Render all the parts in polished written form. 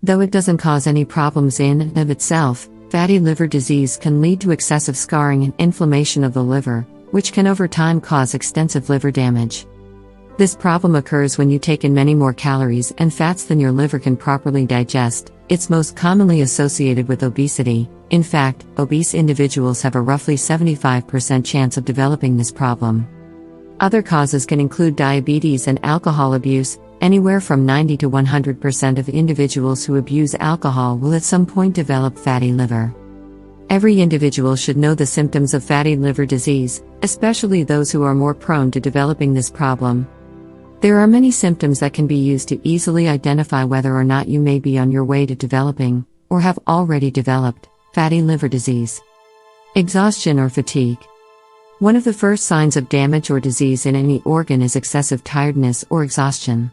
Though it doesn't cause any problems in and of itself, fatty liver disease can lead to excessive scarring and inflammation of the liver, which can over time cause extensive liver damage. This problem occurs when you take in many more calories and fats than your liver can properly digest. It's most commonly associated with obesity. In fact, obese individuals have a roughly 75% chance of developing this problem. Other causes can include diabetes and alcohol abuse. Anywhere from 90 to 100% of individuals who abuse alcohol will at some point develop fatty liver. Every individual should know the symptoms of fatty liver disease, especially those who are more prone to developing this problem. There are many symptoms that can be used to easily identify whether or not you may be on your way to developing, or have already developed, fatty liver disease. Exhaustion or fatigue. One of the first signs of damage or disease in any organ is excessive tiredness or exhaustion.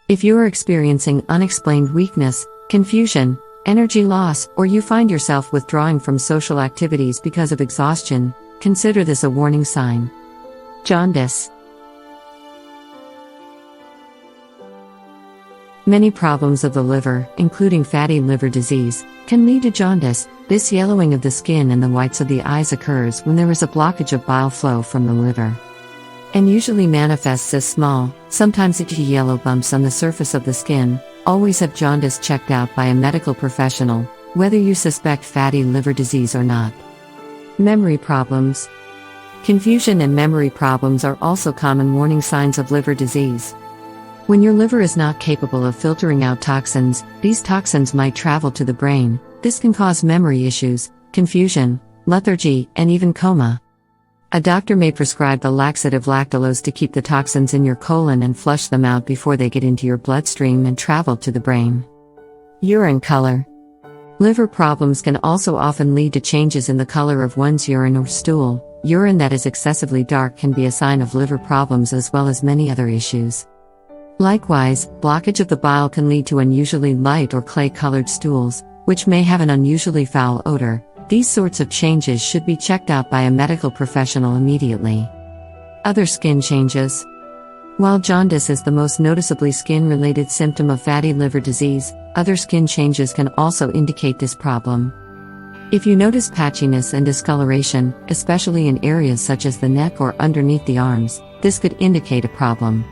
If you are experiencing unexplained weakness, confusion, energy loss, or you find yourself withdrawing from social activities because of exhaustion, consider this a warning sign. Jaundice. Many problems of the liver, including fatty liver disease, can lead to jaundice. This yellowing of the skin and the whites of the eyes occurs when there is a blockage of bile flow from the liver, and usually manifests as small, sometimes itchy yellow bumps on the surface of the skin. Always have jaundice checked out by a medical professional, whether you suspect fatty liver disease or not. Memory problems. Confusion and memory problems are also common warning signs of liver disease. When your liver is not capable of filtering out toxins, these toxins might travel to the brain. This can cause memory issues, confusion, lethargy, and even coma. A doctor may prescribe the laxative lactulose to keep the toxins in your colon and flush them out before they get into your bloodstream and travel to the brain. Urine color. Liver problems can also often lead to changes in the color of one's urine or stool. Urine that is excessively dark can be a sign of liver problems as well as many other issues. Likewise, blockage of the bile can lead to unusually light or clay-colored stools, which may have an unusually foul odor. These sorts of changes should be checked out by a medical professional immediately. Other skin changes. While jaundice is the most noticeably skin-related symptom of fatty liver disease, other skin changes can also indicate this problem. If you notice patchiness and discoloration, especially in areas such as the neck or underneath the arms, this could indicate a problem.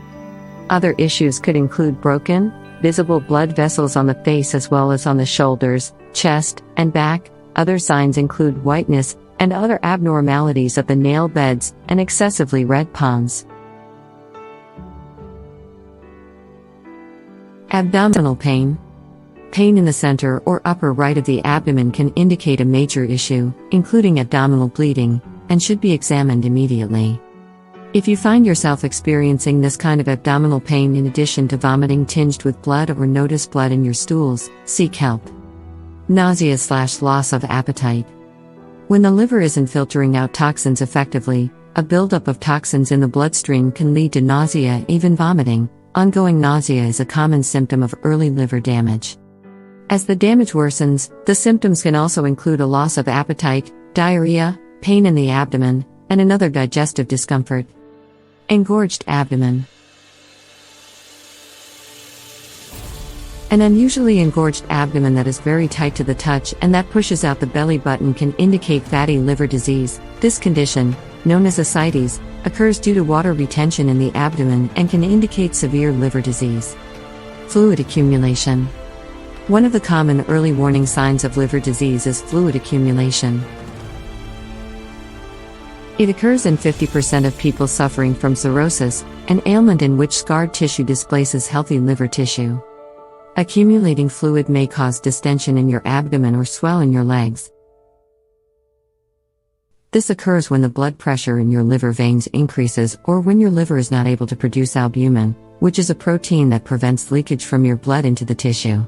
Other issues could include broken, visible blood vessels on the face as well as on the shoulders, chest, and back. Other signs include whiteness and other abnormalities of the nail beds and excessively red palms. Abdominal pain. Pain in the center or upper right of the abdomen can indicate a major issue, including abdominal bleeding, and should be examined immediately. If you find yourself experiencing this kind of abdominal pain in addition to vomiting tinged with blood or notice blood in your stools, seek help. Nausea/loss of appetite. When the liver isn't filtering out toxins effectively, a buildup of toxins in the bloodstream can lead to nausea, even vomiting. Ongoing nausea is a common symptom of early liver damage. As the damage worsens, the symptoms can also include a loss of appetite, diarrhea, pain in the abdomen, and another digestive discomfort. Engorged abdomen. An unusually engorged abdomen that is very tight to the touch and that pushes out the belly button can indicate fatty liver disease. This condition, known as ascites, occurs due to water retention in the abdomen and can indicate severe liver disease. Fluid accumulation. One of the common early warning signs of liver disease is fluid accumulation. It occurs in 50% of people suffering from cirrhosis, an ailment in which scarred tissue displaces healthy liver tissue. Accumulating fluid may cause distension in your abdomen or swell in your legs. This occurs when the blood pressure in your liver veins increases or when your liver is not able to produce albumin, which is a protein that prevents leakage from your blood into the tissue.